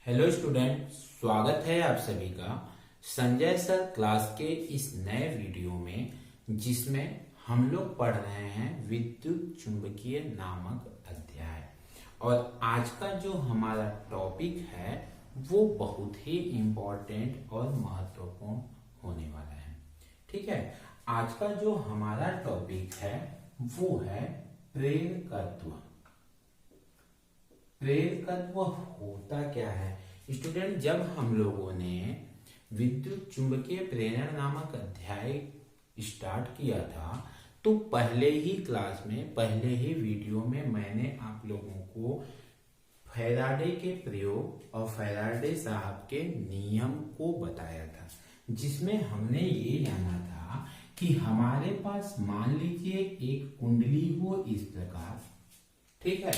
Hello student, स्वागत है आप सभी का संजय सर क्लास के इस नए वीडियो में, जिसमें हम लोग पढ़ रहे हैं विद्युत चुंबकीय नामक अध्याय। और आज का जो हमारा टॉपिक है वो बहुत ही इम्पोर्टेंट और महत्वपूर्ण होने वाला है। ठीक है, आज का जो हमारा टॉपिक है वो है प्रेरकत्व। प्रेरकत्व होता क्या है स्टूडेंट? जब हम लोगों ने विद्युत चुंबकीय प्रेरण नामक अध्याय स्टार्ट किया था तो पहले ही क्लास में, पहले ही वीडियो में मैंने आप लोगों को फैराडे के प्रयोग और फैराडे साहब के नियम को बताया था, जिसमें हमने ये जाना था कि हमारे पास मान लीजिए एक कुंडली हो इस प्रकार, ठीक है,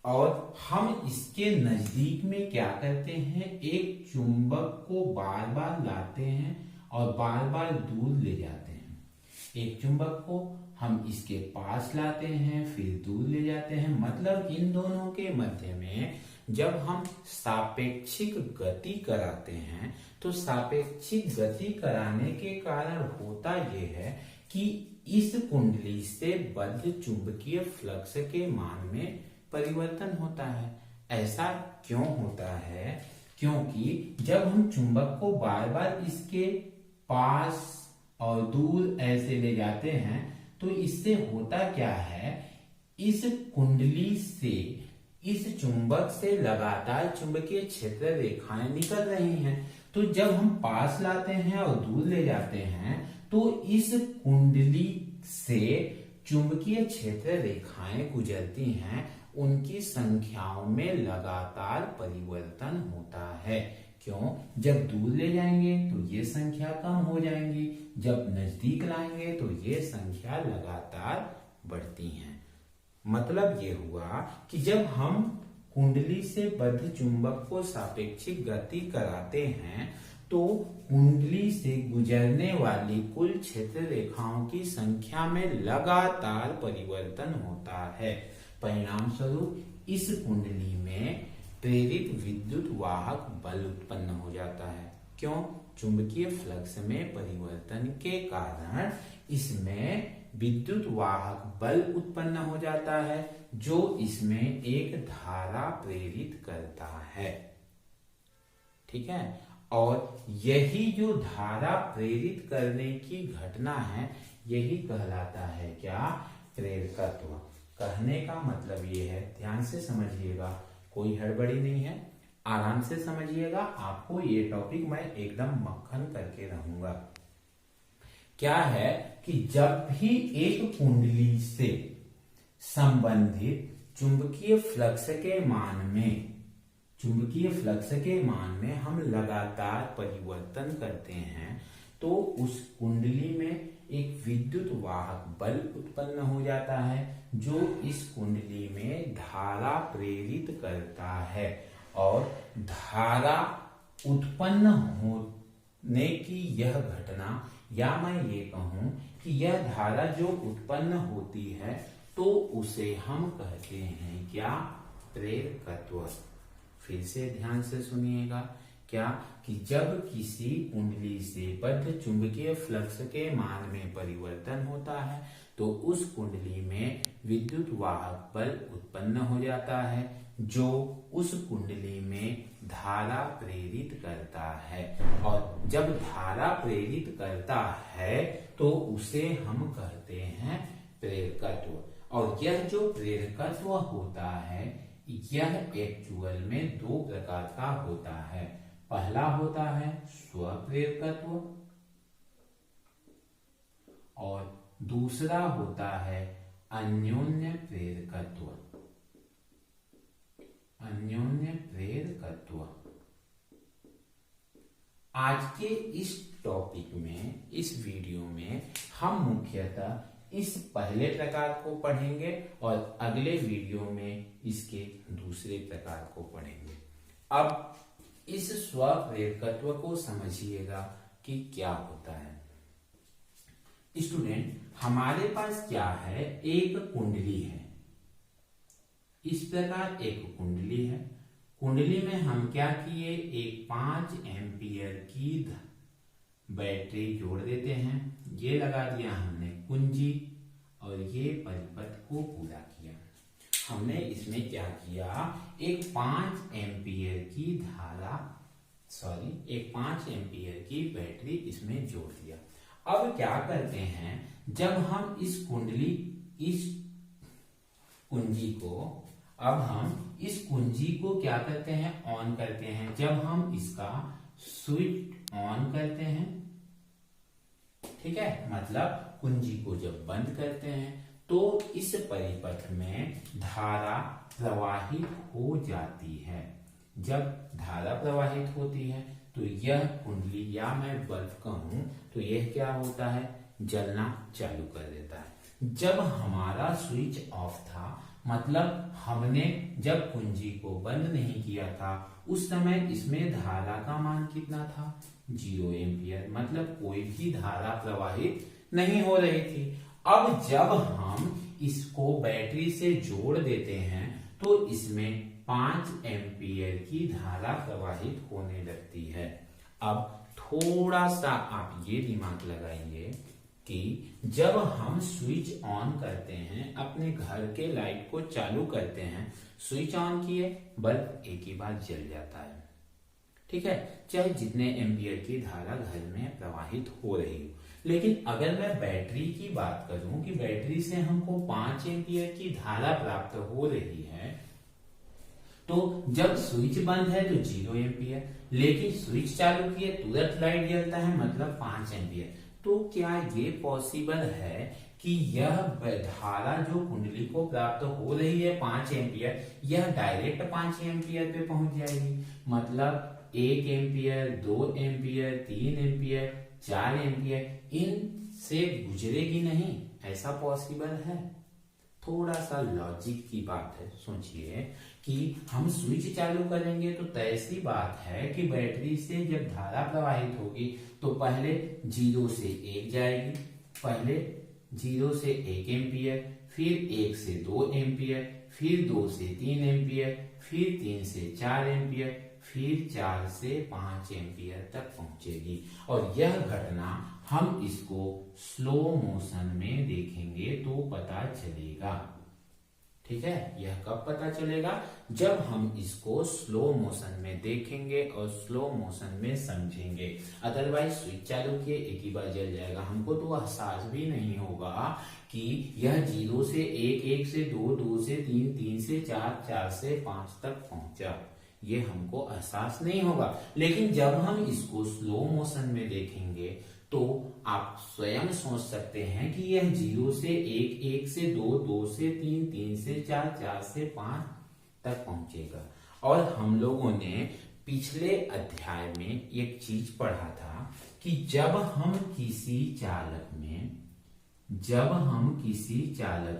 और हम इसके नजदीक में क्या करते हैं, एक चुंबक को बार बार लाते हैं और बार बार दूर ले जाते हैं। एक चुंबक को हम इसके पास लाते हैं, फिर दूर ले जाते हैं। मतलब इन दोनों के मध्य में जब हम सापेक्षिक गति कराते हैं तो सापेक्षिक गति कराने के कारण होता यह है कि इस कुंडली से बद्ध चुंबकीय फ्लक्स के मान में परिवर्तन होता है। ऐसा क्यों होता है? क्योंकि जब हम चुंबक को बार बार इसके पास और दूर ऐसे ले जाते हैं तो इससे होता क्या है, इस कुंडली से, इस चुंबक से लगातार चुंबकीय क्षेत्र रेखाएं निकल रही हैं। तो जब हम पास लाते हैं और दूर ले जाते हैं तो इस कुंडली से चुंबकीय क्षेत्र रेखाएं गुजरती हैं, उनकी संख्याओं में लगातार परिवर्तन होता है। क्यों? जब दूर ले जाएंगे तो ये संख्या कम हो जाएंगी, जब नजदीक लाएंगे तो ये संख्या लगातार बढ़ती है। मतलब ये हुआ कि जब हम कुंडली से बद्ध चुंबक को सापेक्षिक गति कराते हैं तो कुंडली से गुजरने वाली कुल क्षेत्र रेखाओं की संख्या में लगातार परिवर्तन होता है। परिणाम स्वरूप इस कुंडली में प्रेरित विद्युत वाहक बल उत्पन्न हो जाता है। क्यों? चुंबकीय फ्लक्स में परिवर्तन के कारण इसमें विद्युत वाहक बल उत्पन्न हो जाता है, जो इसमें एक धारा प्रेरित करता है। ठीक है, और यही जो धारा प्रेरित करने की घटना है यही कहलाता है क्या? प्रेरकत्व। कहने का मतलब ये है, ध्यान से समझिएगा, कोई हड़बड़ी नहीं है, आराम से समझिएगा। आपको ये टॉपिक मैं एकदम मक्खन करके रहूंगा। क्या है कि जब भी एक कुंडली से संबंधित चुंबकीय फ्लक्स के मान में हम लगातार परिवर्तन करते हैं तो उस कुंडली में एक विद्युत वाहक बल उत्पन्न हो जाता है, जो इस कुंडली में धारा प्रेरित करता है। और धारा उत्पन्न होने की यह घटना, या मैं ये कहूं कि यह धारा जो उत्पन्न होती है तो उसे हम कहते हैं क्या? प्रेरकत्व। फिर से ध्यान से सुनिएगा। क्या? कि जब किसी कुंडली से बद्ध चुंबकीय फ्लक्स के मान में परिवर्तन होता है तो उस कुंडली में विद्युत वाहक बल उत्पन्न हो जाता है, जो उस कुंडली में धारा प्रेरित करता है। और जब धारा प्रेरित करता है तो उसे हम कहते हैं प्रेरकत्व। और यह जो प्रेरकत्व होता है यह एक्चुअल में दो प्रकार का होता है। पहला होता है स्वप्रेरकत्व और दूसरा होता है अन्योन्य प्रेरकत्व। अन्योन्य प्रेरकत्व। आज के इस टॉपिक में, इस वीडियो में हम मुख्यतः इस पहले प्रकार को पढ़ेंगे और अगले वीडियो में इसके दूसरे प्रकार को पढ़ेंगे। अब इस स्वप्रेरकत्व को समझिएगा कि क्या होता है। स्टूडेंट, हमारे पास क्या है, एक कुंडली है। इस प्रकार एक कुंडली है। कुंडली में हम क्या किए, एक 5 एम्पियर की बैटरी जोड़ देते हैं, ये लगा दिया हमने कुंजी और ये परिपथ को पूरा किया। हमने इसमें क्या किया, एक 5 एम्पियर की एक 5 एम्पियर की बैटरी इसमें जोड़ दिया। अब क्या करते हैं, जब हम इस कुंजी को क्या करते हैं, ऑन करते हैं। जब हम इसका स्विच ऑन करते हैं, ठीक है, मतलब कुंजी को जब बंद करते हैं तो इस परिपथ में धारा प्रवाहित हो जाती है। जब धारा प्रवाहित होती है तो यह कुंडली या मैं बल्ब कहूं तो यह क्या होता है, जलना चालू कर देता है। जब हमारा स्विच ऑफ था, मतलब हमने जब कुंजी को बंद नहीं किया था, उस समय इसमें धारा का मान कितना था, 0 एम्पियर, मतलब कोई भी धारा प्रवाहित नहीं हो रही थी। अब जब हम इसको बैटरी से जोड़ देते हैं तो इसमें 5 एम्पियर की धारा प्रवाहित होने लगती है। अब थोड़ा सा आप ये दिमाग लगाइए कि जब हम स्विच ऑन करते हैं, अपने घर के लाइट को चालू करते हैं, स्विच ऑन किए, बल्ब एक ही बार जल जाता है, ठीक है, चाहे जितने एम्पियर की धारा घर में प्रवाहित हो रही हो। लेकिन अगर मैं बैटरी की बात करूं कि बैटरी से हमको 5 एम्पियर की धारा प्राप्त हो रही है, तो जब स्विच बंद है तो 0 एम्पियर, लेकिन स्विच चालू किए तुरंत लाइट जलता है, मतलब 5 एम्पियर। तो क्या ये पॉसिबल है कि यह धारा जो कुंडली को प्राप्त हो रही है 5 एम्पियर, यह डायरेक्ट 5 एम्पियर पे पहुंच जाएगी, मतलब 1 एम्पियर, 2 एम्पियर, 3 एम्पियर, 4 एम्पियर इनसे गुजरेगी नहीं? ऐसा पॉसिबल है? थोड़ा सा लॉजिक की बात है, सोचिए कि हम स्विच चालू करेंगे तो तय सी बात है कि बैटरी से जब धारा प्रवाहित होगी तो पहले 0 से 1 जाएगी, पहले 0 से 1 एम्पियर, फिर 1 से 2 एम्पियर, फिर 2 से 3 एम्पियर, फिर 3 से 4 एम्पियर, फिर 4 से 5 एम्पियर तक पहुंचेगी। और यह घटना हम इसको स्लो मोशन में देखेंगे तो पता चलेगा, ठीक है। यह कब पता चलेगा? जब हम इसको स्लो मोशन में देखेंगे और स्लो मोशन में समझेंगे। अदरवाइज स्विच चालू किए एक ही बार जल जाएगा, हमको तो एहसास भी नहीं होगा कि यह 0 से 1, 1 से 2, 2 से 3, 3 से 4, 4 से 5 तक पहुंचा, ये हमको एहसास नहीं होगा। लेकिन जब हम इसको स्लो मोशन में देखेंगे तो आप स्वयं सोच सकते हैं कि यह 0 से 1, 1 से 2, 2 से 3, 3 से 4, 4 से 5 तक पहुंचेगा। और हम लोगों ने पिछले अध्याय में एक चीज पढ़ा था कि जब हम किसी चालक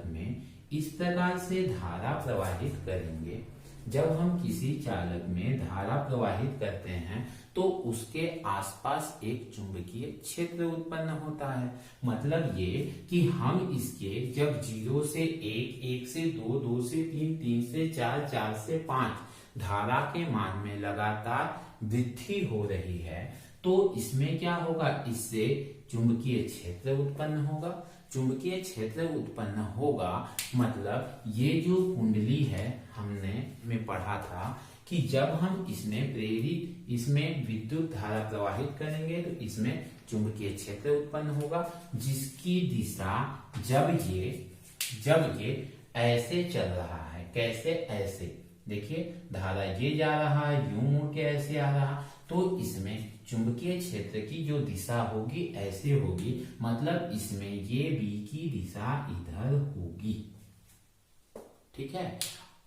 में इस प्रकार से धारा प्रवाहित करेंगे, जब हम किसी चालक में धारा प्रवाहित करते हैं तो उसके आसपास एक चुंबकीय क्षेत्र उत्पन्न होता है। मतलब ये कि हम इसके जब 0 से 1, 1 से 2, 2 से 3, 3 से 4, 4 से 5 धारा के मान में लगातार वृद्धि हो रही है तो इसमें क्या होगा, इससे चुंबकीय क्षेत्र उत्पन्न होगा। चुंबकीय क्षेत्र उत्पन्न होगा मतलब ये जो कुंडली है हमने पढ़ा था कि जब हम इसमें विद्युत धारा प्रवाहित करेंगे तो इसमें चुंबकीय क्षेत्र उत्पन्न होगा, जिसकी दिशा जब ये ऐसे चल रहा है, कैसे, ऐसे देखिए धारा ये जा रहा है, यूं मुड़ के ऐसे आ रहा, तो इसमें चुंबकीय क्षेत्र की जो दिशा होगी ऐसे होगी, मतलब इसमें ये B की दिशा इधर होगी, ठीक है।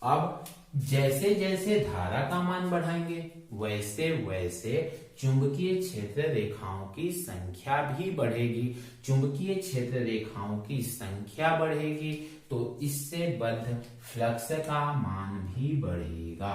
अब जैसे जैसे धारा का मान बढ़ाएंगे वैसे वैसे चुंबकीय क्षेत्र रेखाओं की संख्या भी बढ़ेगी। चुंबकीय क्षेत्र रेखाओं की संख्या बढ़ेगी तो इससे बद्ध फ्लक्स का मान भी बढ़ेगा,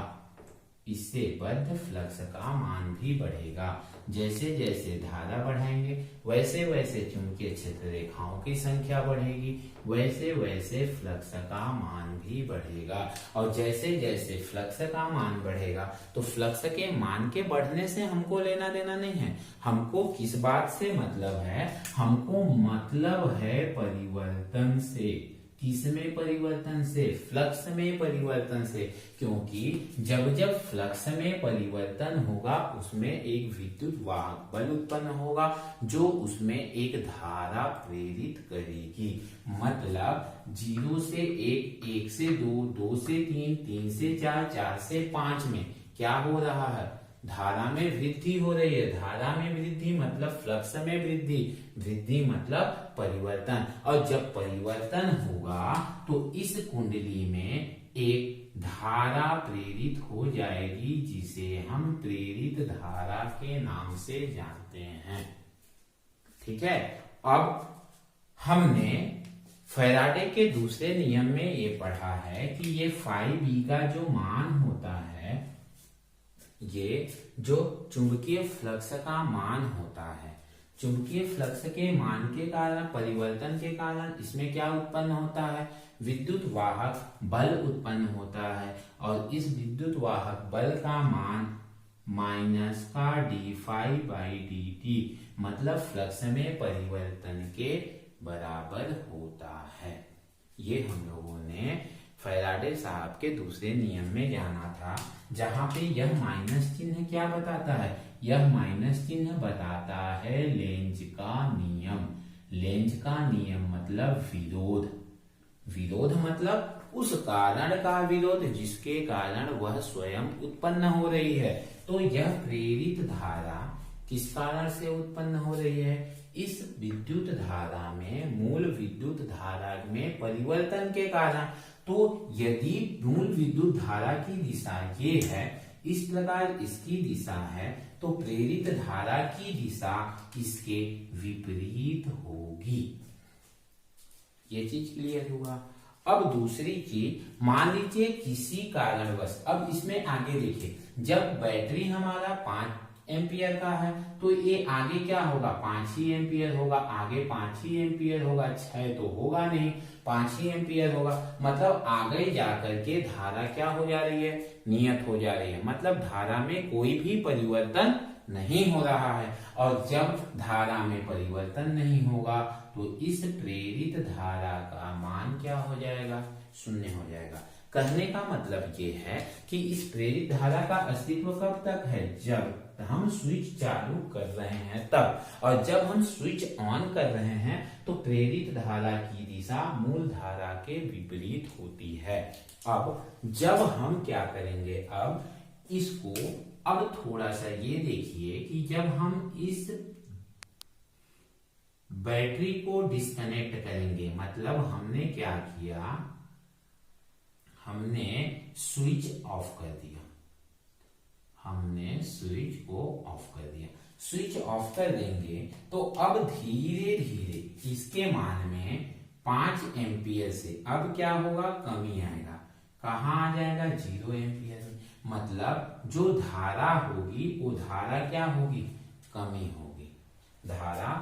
इससे बद्ध फ्लक्स का मान भी बढ़ेगा। जैसे जैसे धारा बढ़ाएंगे वैसे वैसे चुंबकीय क्षेत्र रेखाओं की संख्या बढ़ेगी, वैसे वैसे फ्लक्स का मान भी बढ़ेगा। और जैसे जैसे फ्लक्स का मान बढ़ेगा तो फ्लक्स के मान के बढ़ने से हमको लेना देना नहीं है। हमको किस बात से मतलब है? हमको मतलब है परिवर्तन से। किसमें परिवर्तन से? फ्लक्स में परिवर्तन से। क्योंकि जब जब फ्लक्स में परिवर्तन होगा उसमें एक विद्युत वाहक बल उत्पन्न होगा जो उसमें एक धारा प्रेरित करेगी। मतलब 0 से 1, 1 से 2, 2 से 3, 3 से 4, 4 से 5 में क्या हो रहा है? धारा में वृद्धि हो रही है। धारा में वृद्धि मतलब फ्लक्स में वृद्धि, वृद्धि मतलब परिवर्तन। और जब परिवर्तन होगा तो इस कुंडली में एक धारा प्रेरित हो जाएगी जिसे हम प्रेरित धारा के नाम से जानते हैं। ठीक है। अब हमने फैराडे के दूसरे नियम में ये पढ़ा है कि ये फाई बी का जो मान होता है, ये जो चुंबकीय फ्लक्स का मान होता है, चुंबकीय फ्लक्स के मान के कारण, परिवर्तन के कारण इसमें क्या उत्पन्न होता है? विद्युत वाहक बल उत्पन्न होता है। और इस विद्युत वाहक बल का मान माइनस का D phi by D T मतलब फ्लक्स में परिवर्तन के बराबर होता है। ये हम लोगों ने फैराडे साहब के दूसरे नियम में जाना था, जहां पे यह माइनस चिन्ह क्या बताता है? यह माइनस चिन्ह बताता है लेंज का नियम। लेंज का नियम मतलब विरोध। विरोध मतलब उस कारण का विरोध जिसके कारण वह स्वयं उत्पन्न हो रही है। तो यह प्रेरित धारा किस कारण से उत्पन्न हो रही है? इस विद्युत धारा में, मूल विद्युत धारा में परिवर्तन के कारण। तो यदि मूल विद्युत धारा की दिशा ये है, इस प्रकार इसकी दिशा है, तो प्रेरित धारा की दिशा इसके विपरीत होगी। ये चीज क्लियर हुआ। अब दूसरी चीज, मान लीजिए किसी कारणवश, अब इसमें आगे देखिए, जब बैटरी हमारा 5 एम्पियर का है तो ये आगे क्या होगा? 5 ही एम्पियर होगा। आगे 5 ही एम्पियर होगा, 6 तो होगा नहीं, 5 ही एम्पियर होगा। मतलब आगे जाकर के धारा क्या हो जा रही है? नियत हो जा रही है। मतलब धारा में कोई भी परिवर्तन नहीं हो रहा है। और जब धारा में परिवर्तन नहीं होगा तो इस प्रेरित धारा का मान क्या हो जाएगा? शून्य हो जाएगा। कहने का मतलब ये है कि इस प्रेरित धारा का अस्तित्व कब तक है? जब हम स्विच चालू कर रहे हैं तब। और जब हम स्विच ऑन कर रहे हैं तो प्रेरित धारा की दिशा मूल धारा के विपरीत होती है। अब जब हम क्या करेंगे? अब इसको, अब थोड़ा सा ये देखिए कि जब हम इस बैटरी को डिस्कनेक्ट करेंगे, मतलब हमने क्या किया? हमने स्विच ऑफ कर दिया। हमने स्विच को ऑफ कर दिया। स्विच ऑफ कर देंगे तो अब धीरे धीरे इसके मान में 5 एम्पियर से अब क्या होगा? कमी आएगा। कहाँ आ जाएगा? 0 एम्पियर में। मतलब जो धारा होगी वो धारा क्या होगी? कमी होगी। धारा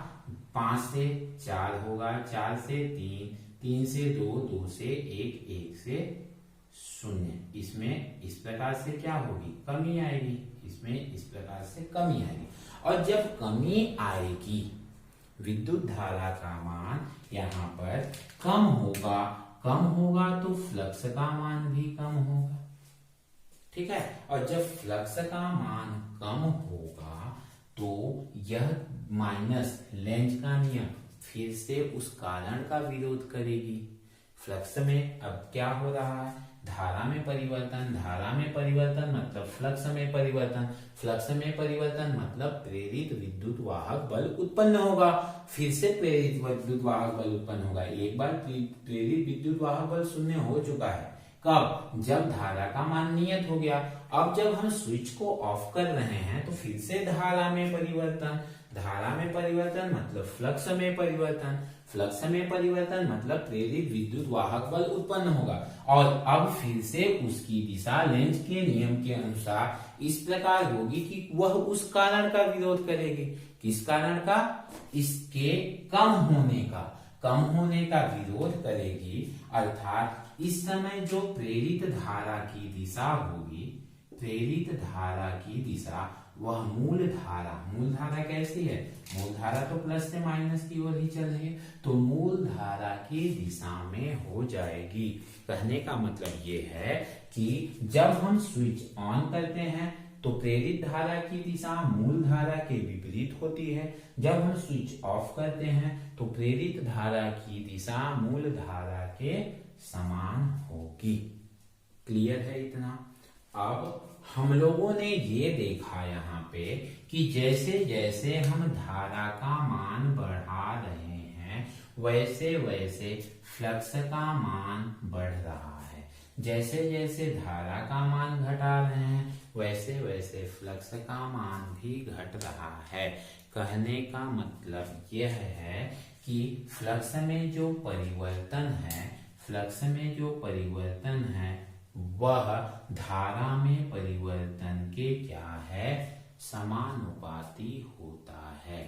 5 से 4 होगा, 4 से 3, 3 से 2, 2 से 1, 1 से 0। इसमें इस प्रकार से क्या होगी? कमी आएगी। इसमें इस प्रकार से कमी आएगी। और जब कमी आएगी, विद्युत धारा का मान यहाँ पर कम होगा। कम होगा तो फ्लक्स का मान भी कम होगा। ठीक है। और जब फ्लक्स का मान कम होगा तो यह माइनस लेंज का नियम फिर से उस कारण का विरोध करेगी। फ्लक्स में अब क्या हो रहा है? धारा में परिवर्तन। धारा में परिवर्तन मतलब फ्लक्स में परिवर्तन। फ्लक्स में परिवर्तन मतलब प्रेरित विद्युत वाहक बल उत्पन्न होगा। फिर से प्रेरित विद्युत वाहक बल उत्पन्न होगा। एक बार प्रेरित विद्युत वाहक बल 0 हो चुका है, कब? जब धारा का मान नियत हो गया। अब जब हम स्विच को ऑफ कर रहे हैं तो फिर से धारा में परिवर्तन, धारा में परिवर्तन मतलब फ्लक्स में परिवर्तन, फ्लक्स में परिवर्तन मतलब प्रेरित विद्युत वाहक बल उत्पन्न होगा। और अब फिर से उसकी दिशा लेंज के नियम के अनुसार इस प्रकार होगी कि वह उस कारण का विरोध करेगी। किस कारण का? इसके कम होने का विरोध करेगी। अर्थात इस समय जो प्रेरित धारा की दिशा होगी, प्रेरित धारा की दिशा वह मूल धारा कैसी है? मूल धारा तो प्लस से माइनस की ओर ही चल रही है, तो मूल धारा की दिशा में हो जाएगी। कहने का मतलब ये है कि जब हम स्विच ऑन करते हैं तो प्रेरित धारा की दिशा मूल धारा के विपरीत होती है। जब हम स्विच ऑफ करते हैं तो प्रेरित धारा की दिशा मूल धारा के समान होगी। क्लियर है इतना? अब हम लोगों ने ये देखा यहाँ पे कि जैसे जैसे हम धारा का मान बढ़ा रहे हैं वैसे वैसे फ्लक्स का मान बढ़ रहा है। जैसे जैसे धारा का मान घटा रहे हैं वैसे वैसे फ्लक्स का मान भी घट रहा है। कहने का मतलब यह है कि फ्लक्स में जो परिवर्तन है वह धारा में परिवर्तन के क्या है? समानुपाती होता है।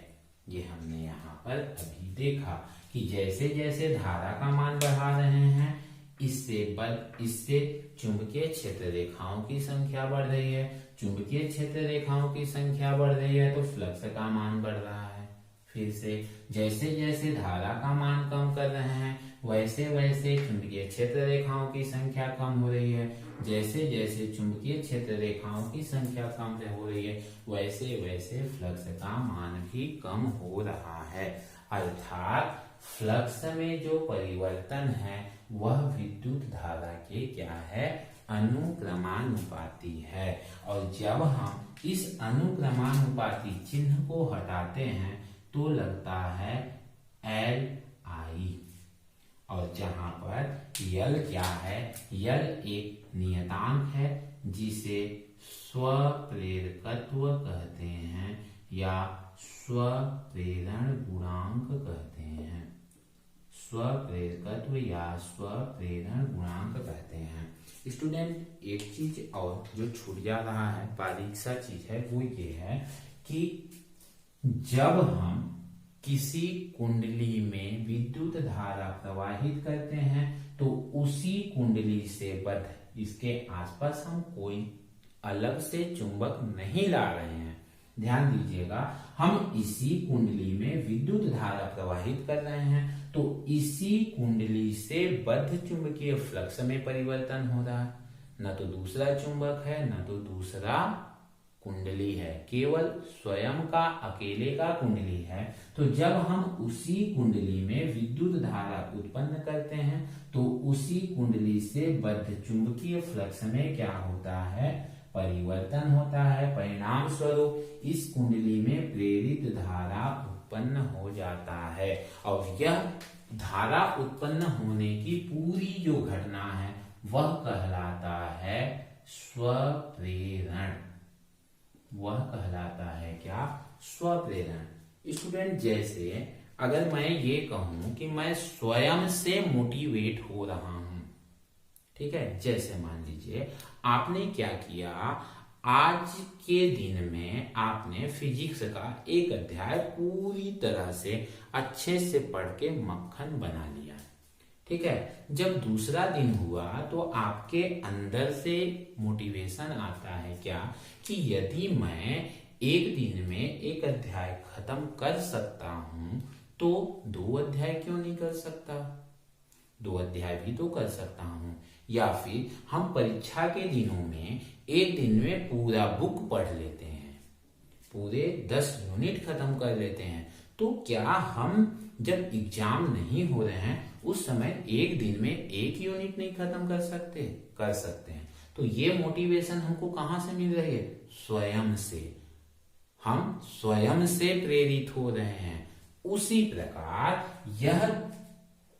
ये हमने यहाँ पर अभी देखा कि जैसे जैसे धारा का मान बढ़ा रहे हैं इससे चुंबकीय क्षेत्र रेखाओं की संख्या बढ़ रही है। चुंबकीय क्षेत्र रेखाओं की संख्या बढ़ रही है तो फ्लक्स का मान बढ़ रहा है। फिर से जैसे जैसे धारा का मान कम कर रहे हैं वैसे वैसे चुंबकीय क्षेत्र रेखाओं की संख्या कम हो रही है। जैसे जैसे चुंबकीय क्षेत्र रेखाओं की संख्या कम हो रही है वैसे वैसे फ्लक्स का मान भी कम हो रहा है। अर्थात फ्लक्स में जो परिवर्तन है वह विद्युत धारा के क्या है? अनुक्रमानुपाती है। और जब हम इस अनुक्रमानुपाती चिन्ह को हटाते हैं तो लगता है LI। और जहां पर यल क्या है? यल एक नियतांक है जिसे स्वप्रेरकत्व कहते हैं या स्वप्रेरण गुणांक कहते हैं। स्वप्रेरकत्व या स्वप्रेरण गुणांक कहते हैं। स्टूडेंट एक चीज और जो छूट जा रहा है, बारीक सा चीज है, वो ये है कि जब हम किसी कुंडली में विद्युत धारा प्रवाहित करते हैं तो उसी कुंडली से बद्ध इसके आसपास हम कोई अलग से चुंबक नहीं ला रहे हैं। ध्यान दीजिएगा, हम इसी कुंडली में विद्युत धारा प्रवाहित कर रहे हैं तो इसी कुंडली से बद्ध चुंबकीय फ्लक्स में परिवर्तन हो रहा है। न तो दूसरा चुंबक है न तो दूसरा कुंडली है, केवल स्वयं का अकेले का कुंडली है। तो जब हम उसी कुंडली में विद्युत धारा उत्पन्न करते हैं तो उसी कुंडली से बद्ध चुंबकीय फ्लक्स में क्या होता है? परिवर्तन होता है। परिणाम स्वरूप इस कुंडली में प्रेरित धारा उत्पन्न हो जाता है। और यह धारा उत्पन्न होने की पूरी जो घटना है वह कहलाता है स्वप्रेरण। वह कहलाता है क्या? स्वप्रेरण। स्टूडेंट जैसे अगर मैं ये कहूं कि मैं स्वयं से मोटिवेट हो रहा हूं, ठीक है, जैसे मान लीजिए आपने क्या किया, आज के दिन में आपने फिजिक्स का एक अध्याय पूरी तरह से अच्छे से पढ़ के मक्खन बना लिया, ठीक है। जब दूसरा दिन हुआ तो आपके अंदर से मोटिवेशन आता है क्या कि यदि मैं एक दिन में एक अध्याय खत्म कर सकता हूं तो 2 अध्याय क्यों नहीं कर सकता? 2 अध्याय भी तो कर सकता हूं। या फिर हम परीक्षा के दिनों में एक दिन में पूरा बुक पढ़ लेते हैं, पूरे 10 यूनिट खत्म कर लेते हैं, तो क्या हम जब एग्जाम नहीं हो रहे हैं उस समय एक दिन में 1 यूनिट नहीं खत्म कर सकते? कर सकते हैं। तो ये मोटिवेशन हमको कहां से मिल रही है? स्वयं से। हम स्वयं से प्रेरित हो रहे हैं। उसी प्रकार यह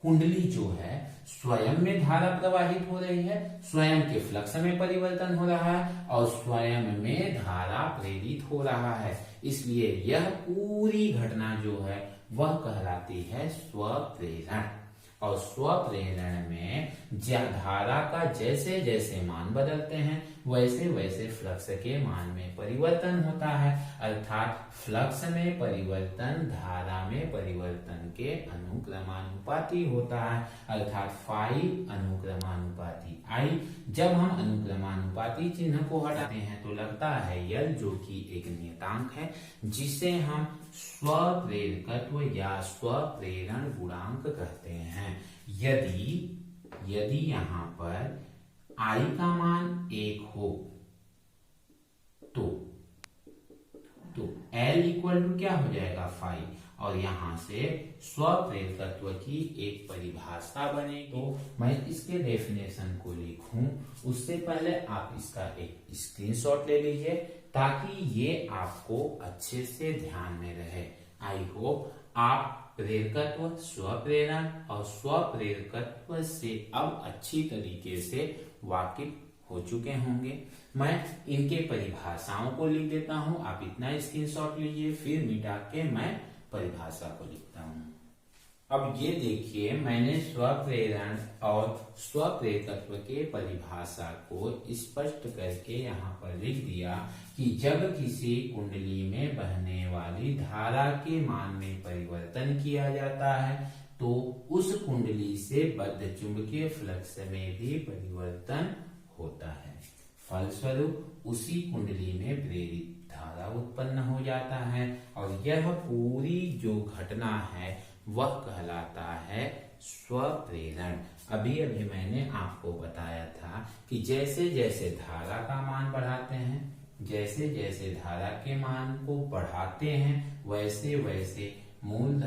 कुंडली जो है स्वयं में धारा प्रवाहित हो रही है, स्वयं के फ्लक्स में परिवर्तन हो रहा है और स्वयं में धारा प्रेरित हो रहा है। इसलिए यह पूरी घटना जो है वह कहलाती है स्वप्रेरण। और स्वप्रेरण में धारा का जैसे जैसे मान बदलते हैं वैसे वैसे फ्लक्स के मान में परिवर्तन होता है, अर्थात फ्लक्स में परिवर्तन धारा में परिवर्तन के अनुक्रमानुपाती होता है, अर्थात फाई अनुक्रमानुपाती आई। जब हम अनुक्रमानुपाती चिन्ह को हटाते हैं तो लगता है यल, जो कि एक नियतांक है जिसे हम स्वप्रेरकत्व या स्वप्रेरण गुणांक कहते हैं। यदि यहां पर I का मान 1 हो तो L इक्वल टू क्या हो जाएगा 5, और यहां से स्वप्रेरकत्व की एक परिभाषा बनेगी। तो मैं इसके डेफिनेशन को लिखूं उससे पहले आप इसका एक स्क्रीनशॉट ले लीजिए ताकि ये आपको अच्छे से ध्यान में रहे। आई होप आप प्रेरकत्व, स्वप्रेरण और स्वप्रेरकत्व से अब अच्छी तरीके से वाकिफ हो चुके होंगे। मैं इनके परिभाषाओं को लिख देता हूं, आप इतना स्क्रीनशॉट लीजिए, फिर मिटा के मैं परिभाषा को लिखता हूं। अब ये देखिए, मैंने स्वप्रेरण और स्वप्रेरकत्व के परिभाषा को स्पष्ट करके यहाँ पर लिख दिया कि जब किसी कुंडली में बहने वाली धारा के मान में परिवर्तन किया जाता है तो उस कुंडली से बद्ध चुंबकीय फ्लक्स में भी परिवर्तन होता है। फलस्वरूप उसी कुंडली में प्रेरित धारा उत्पन्न हो जाता है और यह पूरी जो घटना है वह कहलाता है स्वप्रेरण। अभी अभी मैंने आपको बताया था कि जैसे जैसे धारा का मान बढ़ाते हैं, जैसे जैसे धारा के मान को बढ़ाते हैं वैसे वैसे मूल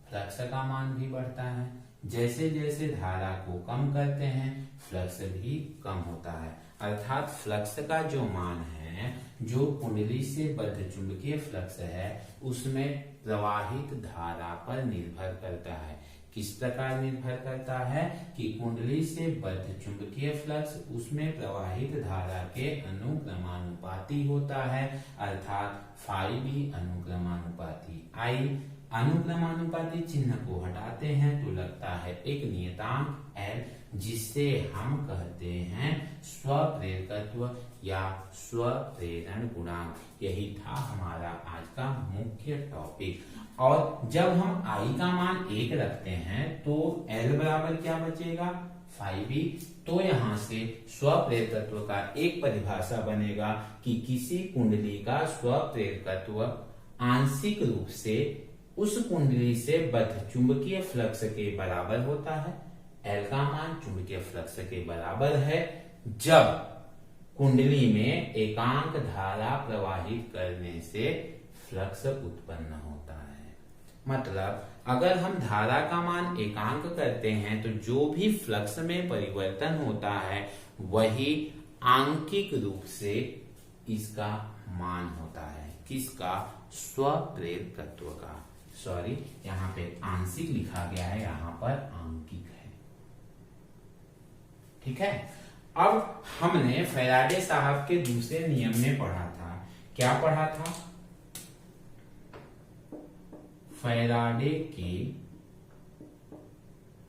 फ्लक्स का मान भी बढ़ता है। जैसे जैसे धारा को कम करते हैं फ्लक्स भी कम होता है, अर्थात फ्लक्स का जो मान है, जो कुंडली से बद्ध चुंबकीय फ्लक्स है, उसमें प्रवाहित धारा पर निर्भर करता है। किस प्रकार निर्भर करता है कि कुंडली से बद्ध चुंबकीय फ्लक्स उसमें प्रवाहित धारा के अनुक्रमानुपाती होता है, अर्थात फाई भी अनुक्रमानुपाती आई। अनुक्रमानुपाती चिन्ह को हटाते हैं तो लगता है एक नियतांक L, जिससे हम कहते हैं स्वप्रेरकत्व या स्वप्रेरण गुणांक। यही था हमारा आज का मुख्य टॉपिक। और जब हम I का मान 1 रखते हैं तो L बराबर क्या बचेगा 5B। तो यहां से स्वप्रेरकत्व का एक परिभाषा बनेगा कि किसी कुंडली का स्वप्रेरकत्व आंशिक रूप से उस कुंडली से बद्ध चुंबकीय फ्लक्स के बराबर होता है। L का मान चुंबकीय फ्लक्स के बराबर है जब कुंडली में एकांक धारा प्रवाहित करने से फ्लक्स उत्पन्न होता है। मतलब अगर हम धारा का मान एकांक करते हैं तो जो भी फ्लक्स में परिवर्तन होता है वही आंशिक रूप से इसका मान होता है। किसका? स्वप्रेरकत्व का। सॉरी, यहाँ पे आंशिक लिखा गया है, यहाँ पर आंशिक है। ठीक है। अब हमने फैराडे साहब के दूसरे नियम में पढ़ा था। क्या पढ़ा था? फैराडे के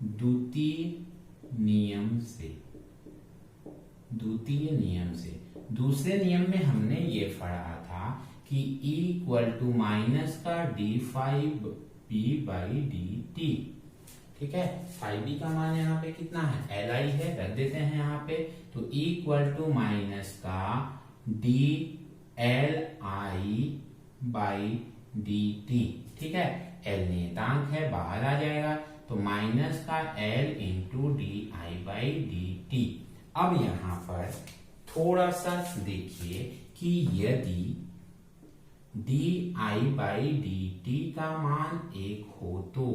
द्वितीय नियम से दूसरे नियम में हमने ये पढ़ा था कि E इक्वल टू माइनस का d5b बाई dt। ठीक है। 5b का मान यहाँ पे कितना है? Li है, रख देते हैं यहाँ पे। तो E इक्वल टू माइनस का dLi बाई dt। ठीक है। L नियतांक है, बाहर आ जाएगा, तो माइनस का L into di by dt। अब यहाँ पर थोड़ा सा देखिए कि यदि di बाई dt का मान 1 हो तो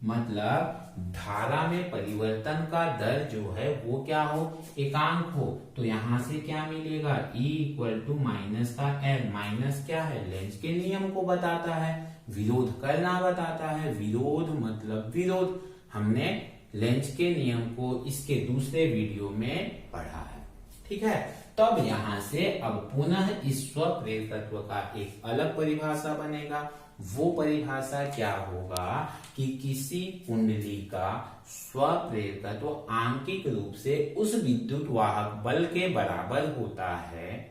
मतलब धारा में परिवर्तन का दर जो है वो क्या हो? एकांक हो। तो यहां से क्या मिलेगा? E इक्वल टू माइनस का L। माइनस क्या है? लेंज के नियम को बताता है, विरोध करना बताता है। विरोध मतलब विरोध, हमने लेंज के नियम को इसके दूसरे वीडियो में पढ़ा है। ठीक है, तब यहां से अब पुनः इस स्वप्रेरकत्व का एक अलग परिभाषा बनेगा। वो परिभाषा क्या होगा कि किसी कुंडली का स्वप्रेरकत्व आंकिक रूप से उस विद्युत वाहक बल के बराबर होता है।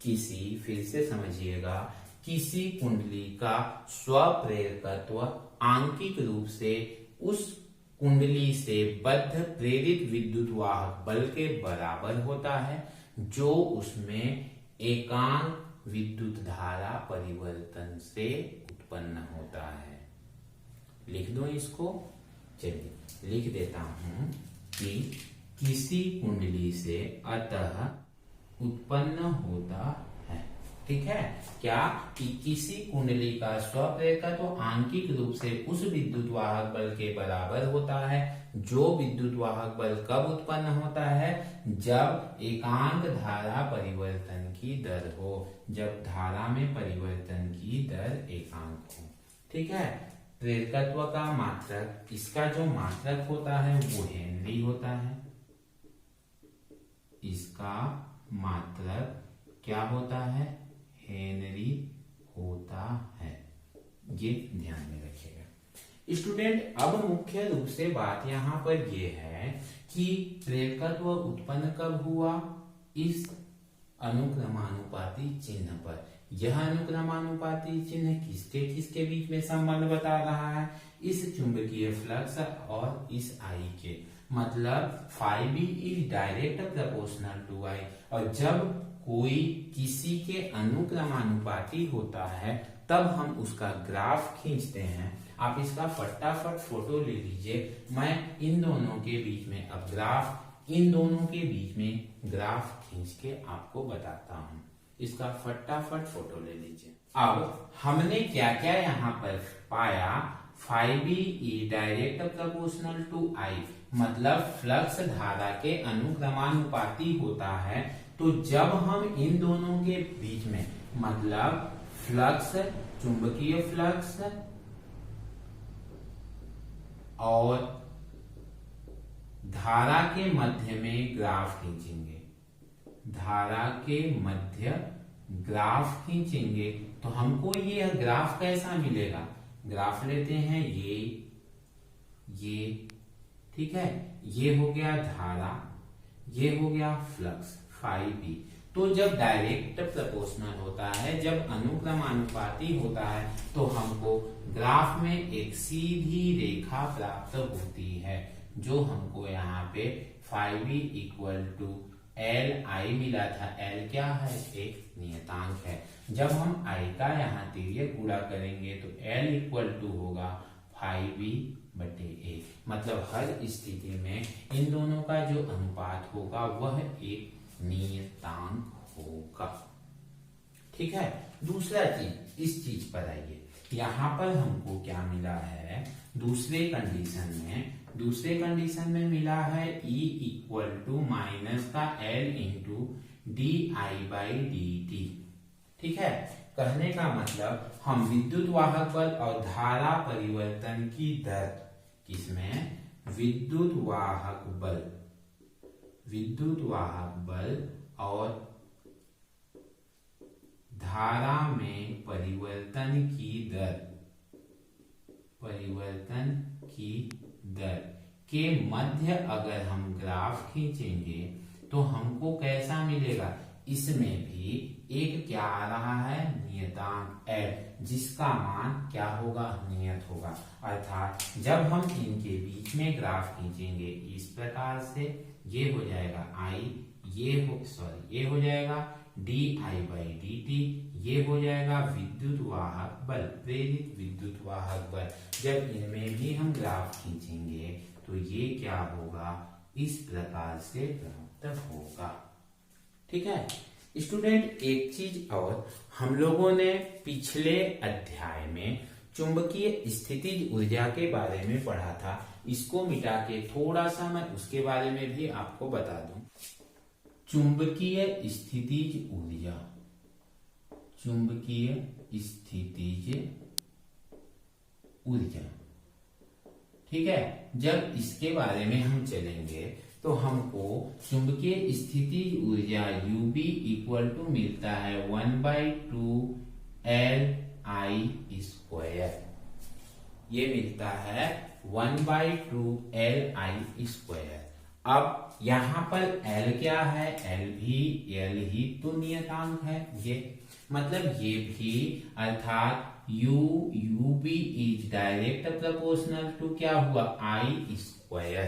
फिर से समझिएगा, किसी कुंडली का स्वप्रेरकत्व आंकिक रूप से उस कुंडली से बद्ध प्रेरित विद्युत वाहक बल के बराबर होता है जो उसमें एकांक विद्युत धारा परिवर्तन से उत्पन्न होता है। लिख दो इसको, चलिए लिख देता हूं कि किसी कुंडली से अतः उत्पन्न होता है। ठीक है, क्या कि किसी कुंडली का स्वप्रेरकत्व आंकिक रूप से उस विद्युत वाहक बल के बराबर होता है जो विद्युत वाहक बल कब उत्पन्न होता है, जब एकांक धारा परिवर्तन की दर हो, जब धारा में परिवर्तन की दर एकांक हो। ठीक है, प्रेरकत्व का मात्रक, इसका जो मात्रक होता है वो हेनरी होता है। इसका मात्रक क्या होता है, हेनरी होता है। ये ध्यान में रखिएगा स्टूडेंट। अब मुख्य रूप से बात यहाँ पर ये है कि प्रेरकत्व उत्पन्न कब हुआ, इस अनुक्रमानुपाती चिन्ह पर। यह अनुक्रमानुपाती चिन्ह किसके किसके बीच में संबंध बता रहा है, इस चुंबकीय फ्लक्स और इस आई के। मतलब phi b is direct proportional to I। और जब कोई किसी के अनुक्रमानुपाती होता है तब हम उसका ग्राफ खींचते हैं। आप इसका फटाफट फोटो ले लीजिए। मैं इन दोनों के बीच में अब इन दोनों के बीच में ग्राफ खींच के आपको बताता हूं। इसका फटाफट फोटो ले लीजिए। अब हमने क्या क्या यहाँ पर पाया, phi b is direct proportional to I, मतलब फ्लक्स धारा के अनुक्रमानुपाती होता है। तो जब हम इन दोनों के बीच में, मतलब फ्लक्स, चुंबकीय फ्लक्स और धारा के मध्य में ग्राफ खींचेंगे, धारा के मध्य ग्राफ खींचेंगे तो हमको ये ग्राफ कैसा मिलेगा। ग्राफ लेते हैं ये ठीक है, ये हो गया धारा, ये हो गया फ्लक्स phi b। तो जब डायरेक्ट प्रोपोर्शनल होता है, जब अनुक्रमानुपाती होता है, तो हमको ग्राफ में एक सीधी रेखा प्राप्त होती है, जो हमको यहाँ पे phi b equal to L I मिला था। एल क्या है, एक नियतांक है। जब हम आई का यहाँ तिर्यक गुणा करेंगे तो एल इक्वल टू होगा phi b बटे ए। मतलब हर स्थिति में इन दोनों का जो अनुपात होगा वह एक नियतांक होगा। ठीक है, दूसरा चीज, इस चीज पर आइए। यहाँ पर हमको क्या मिला है, दूसरे कंडीशन में मिला है E इक्वल टू माइनस का L into D I by D T. ठीक है, कहने का मतलब हम विद्युत वाहक बल और धारा परिवर्तन की दर, किसमें, विद्युत वाहक बल और धारा में परिवर्तन की दर के मध्य अगर हम ग्राफ खींचेंगे तो हमको कैसा मिलेगा। इसमें भी एक क्या आ रहा है, नियतांक L, जिसका मान क्या होगा, नियत होगा। अर्थात जब हम इनके बीच में ग्राफ खींचेंगे इस प्रकार से, ये हो जाएगा I, ये हो जाएगा D I by D T, ये हो जाएगा विद्युत वाहक बल, प्रेरित विद्युत वाहक बल। जब इनमें भी हम ग्राफ खींचेंगे तो ये क्या होगा, इस प्रकार से प्राप्त होगा। ठीक है स्टूडेंट, एक चीज और, हम लोगों ने पिछले अध्याय में चुंबकीय स्थितिज ऊर्जा के बारे में पढ़ा था। इसको मिटा के थोड़ा सा मैं उसके बारे में भी आपको बता दूं। चुंबकीय स्थितिज ऊर्जा, ठीक है। जब इसके बारे में हम चलेंगे तो हमको चुंबकीय स्थिति ऊर्जा UB इक्वल टू मिलता है 1/2 Li²। ये मिलता है 1/2 Li²। अब यहाँ पर L क्या है, L ही तो नियतांक है, ये मतलब ये भी अर्थात UB is direct proportional to क्या हुआ I²।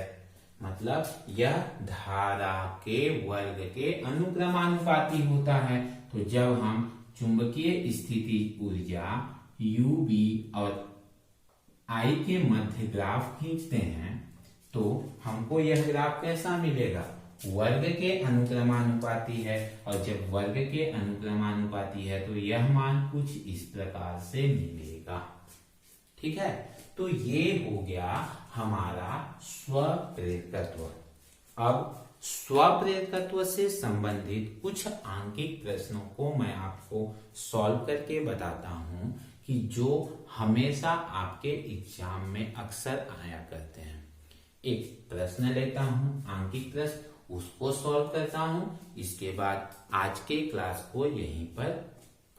मतलब यह धारा के वर्ग के अनुक्रमानुपाती होता है। तो जब हम चुंबकीय स्थिति ऊर्जा UB और I के मध्य ग्राफ खींचते हैं तो हमको यह ग्राफ कैसा मिलेगा, वर्ग के अनुक्रमानुपाती है। और जब वर्ग के अनुक्रमानुपाती है तो यह मान कुछ इस प्रकार से मिलेगा। ठीक है, तो ये हो गया हमारा स्वप्रेरकत्व। अब स्वप्रेरकत्व से संबंधित कुछ आंकिक प्रश्नों को मैं आपको सॉल्व करके बताता हूं कि जो हमेशा आपके एग्जाम में अक्सर आया करते हैं। एक प्रश्न लेता हूं, आंकिक प्रश्न, उसको सॉल्व करता हूं, इसके बाद आज के क्लास को यहीं पर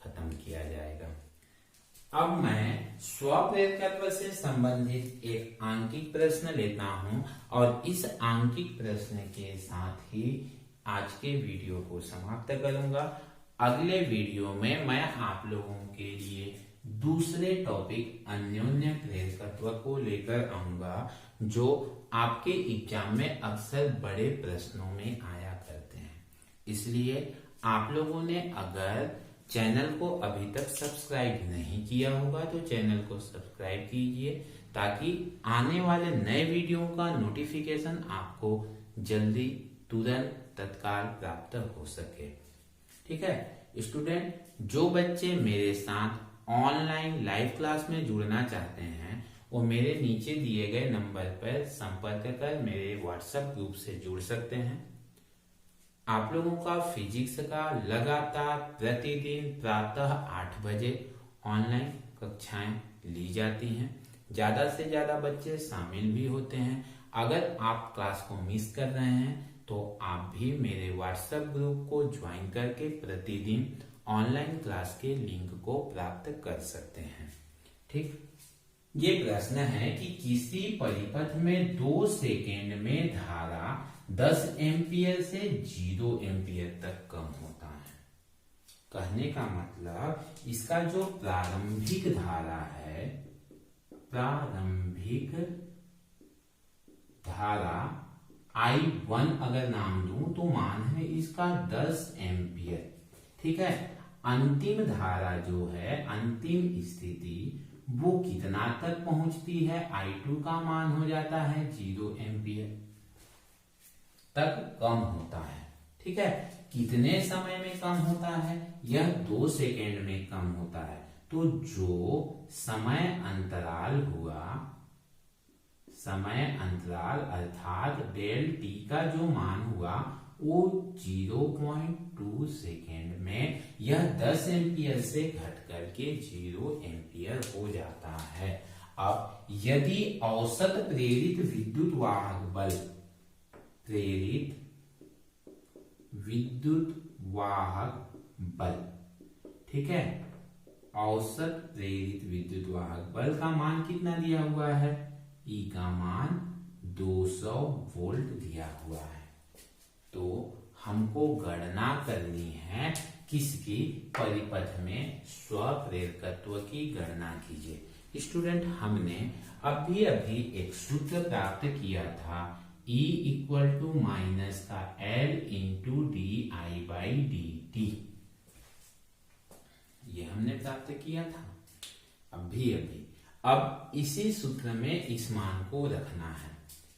खत्म किया जाएगा। अब मैं स्वप्रेरकत्व से संबंधित एक आंकिक प्रश्न लेता हूं और इस आंकिक प्रश्न के साथ ही आज के वीडियो को समाप्त करूंगा। अगले वीडियो में मैं आप लोगों के लिए दूसरे टॉपिक अन्योन्य प्रेरकत्व को लेकर आऊंगा, जो आपके एग्जाम में अक्सर बड़े प्रश्नों में आया करते हैं। इसलिए आप लोगों ने अगर चैनल को अभी तक सब्सक्राइब नहीं किया होगा तो चैनल को सब्सक्राइब कीजिए, ताकि आने वाले नए वीडियो का नोटिफिकेशन आपको जल्दी तुरंत तत्काल प्राप्त हो सके। ठीक है स्टूडेंट, जो बच्चे मेरे साथ ऑनलाइन लाइव क्लास में जुड़ना चाहते हैं वो मेरे नीचे दिए गए नंबर पर संपर्क कर मेरे व्हाट्सएप ग्रुप से जुड़ सकते हैं। आप लोगों का फिजिक्स का लगातार प्रतिदिन प्रातः 8 बजे ऑनलाइन कक्षाएं ली जाती हैं। ज्यादा से ज्यादा बच्चे शामिल भी होते हैं। अगर आप क्लास को मिस कर रहे हैं तो आप भी मेरे व्हाट्सएप ग्रुप को ज्वाइन करके प्रतिदिन ऑनलाइन क्लास के लिंक को प्राप्त कर सकते हैं। ठीक, ये प्रश्न है कि किसी परिपथ में 2 सेकेंड में धारा 10 एम्पियर से 0 एम्पियर तक कम होता है। कहने का मतलब इसका जो प्रारंभिक धारा है, प्रारंभिक धारा I1 अगर नाम दूं तो मान है इसका 10 एम्पियर। ठीक है, अंतिम धारा जो है, अंतिम स्थिति वो कितना तक पहुंचती है, I2 का मान हो जाता है 0 एम्पियर तक कम होता है। ठीक है, कितने समय में कम होता है, यह 2 सेकेंड में कम होता है। तो जो समय अंतराल हुआ, समय अंतराल अर्थात डेल टी का जो मान हुआ वो 0.2 सेकेंड में यह 10 एम्पियर से घट करके 0 एम्पियर हो जाता है। अब यदि औसत प्रेरित विद्युत वाहक बल, प्रेरित विद्युत वाहक बल, ठीक है, औसत प्रेरित विद्युत वाहक बल का मान कितना दिया हुआ है, ई का मान 200 वोल्ट दिया हुआ है। तो हमको गणना करनी है किसकी, परिपथ में स्वप्रेरकत्व की गणना कीजिए। स्टूडेंट, हमने अभी एक सूत्र प्राप्त किया था, E इक्वल टू माइनस का L इंटू DI/dt, ये हमने प्राप्त किया था अभी। अब इसी सूत्र में इस मान को रखना है।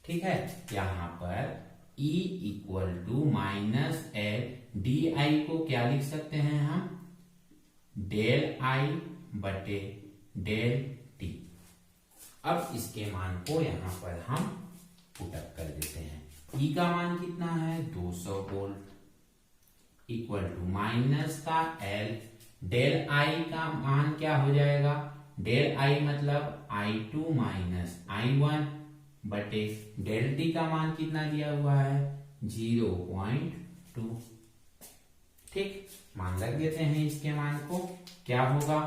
ठीक है, यहाँ पर E equal to minus L, DI को क्या लिख सकते हैं हम, डेल I बटे डेल T। अब इसके मान को यहाँ पर हम पुटअप कर देते हैं। E का मान कितना है, 200 वोल्ट इक्वल टू माइनस का L, डेल I का मान क्या हो जाएगा, डेल I मतलब I2 माइनस I1 बटे डेल टी का मान कितना दिया हुआ है 0.2। ठीक, मान लग देते हैं इसके मान को। क्या होगा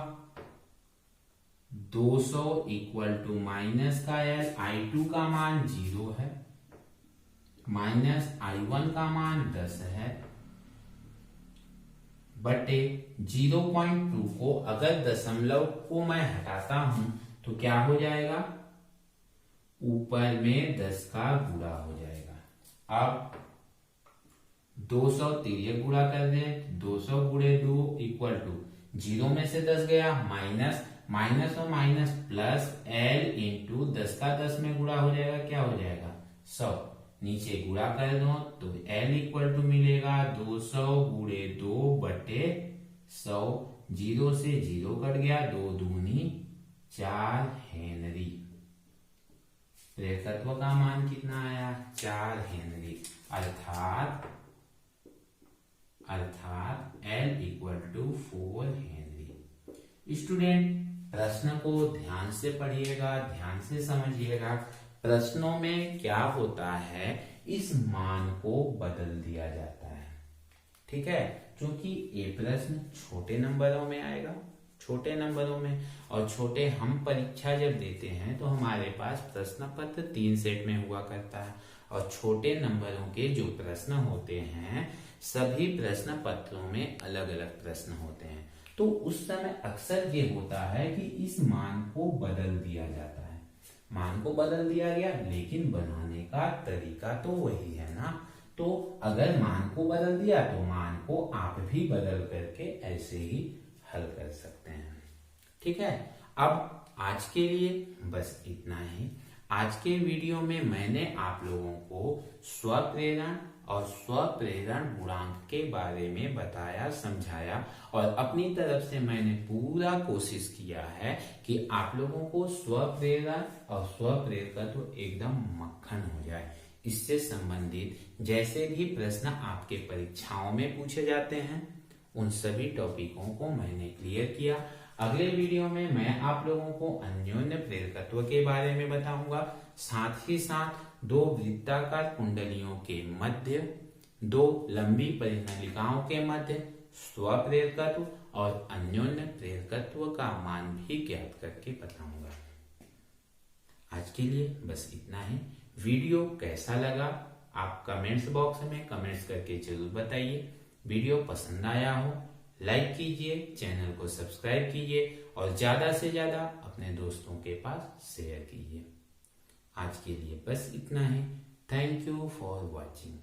200 इक्वल टू माइनस का एल, I2 का मान 0 है, माइनस I1 का मान 10 है, बटे 0.2 को अगर दशमलव को मैं हटाता हूं तो क्या हो जाएगा, ऊपर में 10 का गुणा हो जाएगा। अब 200 तिर्यक गुणा कर दें, 200 गुणे 2 इक्वल टू 0 में से 10 गया, माइनस माइनस और माइनस प्लस L इंटू 10 का 10 में गुणा हो जाएगा, क्या हो जाएगा 100। नीचे गुणा कर दो तो L इक्वल टू मिलेगा 200 गुणे 2 बटे 100। 0 से 0 कट गया, 2 दूनी 4 हेनरी। प्रेरकत्व का मान कितना आया 4 हेनरी, अर्थात L equal to 4 henry. Student प्रश्न को ध्यान से पढ़िएगा, ध्यान से समझिएगा। प्रश्नों में क्या होता है, इस मान को बदल दिया जाता है। ठीक है, क्योंकि ये प्रश्न छोटे नंबरों में आएगा, छोटे नंबरों में, और छोटे हम परीक्षा जब देते हैं तो हमारे पास प्रश्न पत्र 3 सेट में हुआ करता है, और छोटे नंबरों के जो प्रश्न होते हैं सभी प्रश्न पत्रों में अलग अलग प्रश्न होते हैं। तो उस समय अक्सर ये होता है कि इस मान को बदल दिया जाता है। मान को बदल दिया गया, लेकिन बनाने का तरीका तो वही है ना। तो अगर मान को बदल दिया तो मान को आप भी बदल करके ऐसे ही हल कर सकते हैं। ठीक है, अब आज के लिए बस इतना ही। आज के वीडियो में मैंने आप लोगों को स्वप्रेरण और स्वप्रेरण गुणांक के बारे में बताया, समझाया, और अपनी तरफ से मैंने पूरा कोशिश किया है कि आप लोगों को स्वप्रेरण और स्वप्रेरकत्व एकदम मक्खन हो जाए। इससे संबंधित जैसे भी प्रश्न आपके परीक्षाओं में पूछे जाते हैं उन सभी टॉपिकों को मैंने क्लियर किया। अगले वीडियो में मैं आप लोगों को अन्योन्य प्रेरकत्व के बारे में बताऊंगा, साथ ही साथ 2 वृत्ताकार कुंडलियों के मध्य, 2 लंबी परिनलिकाओं के मध्य स्वप्रेरकत्व और अन्योन्य प्रेरकत्व का मान भी ज्ञात करके बताऊंगा। आज के लिए बस इतना ही। वीडियो कैसा लगा आप कमेंट्स बॉक्स में कमेंट्स करके जरूर बताइए। वीडियो पसंद आया हो लाइक कीजिए, चैनल को सब्सक्राइब कीजिए और ज्यादा से ज्यादा अपने दोस्तों के पास शेयर कीजिए। आज के लिए बस इतना ही। Thank you for watching.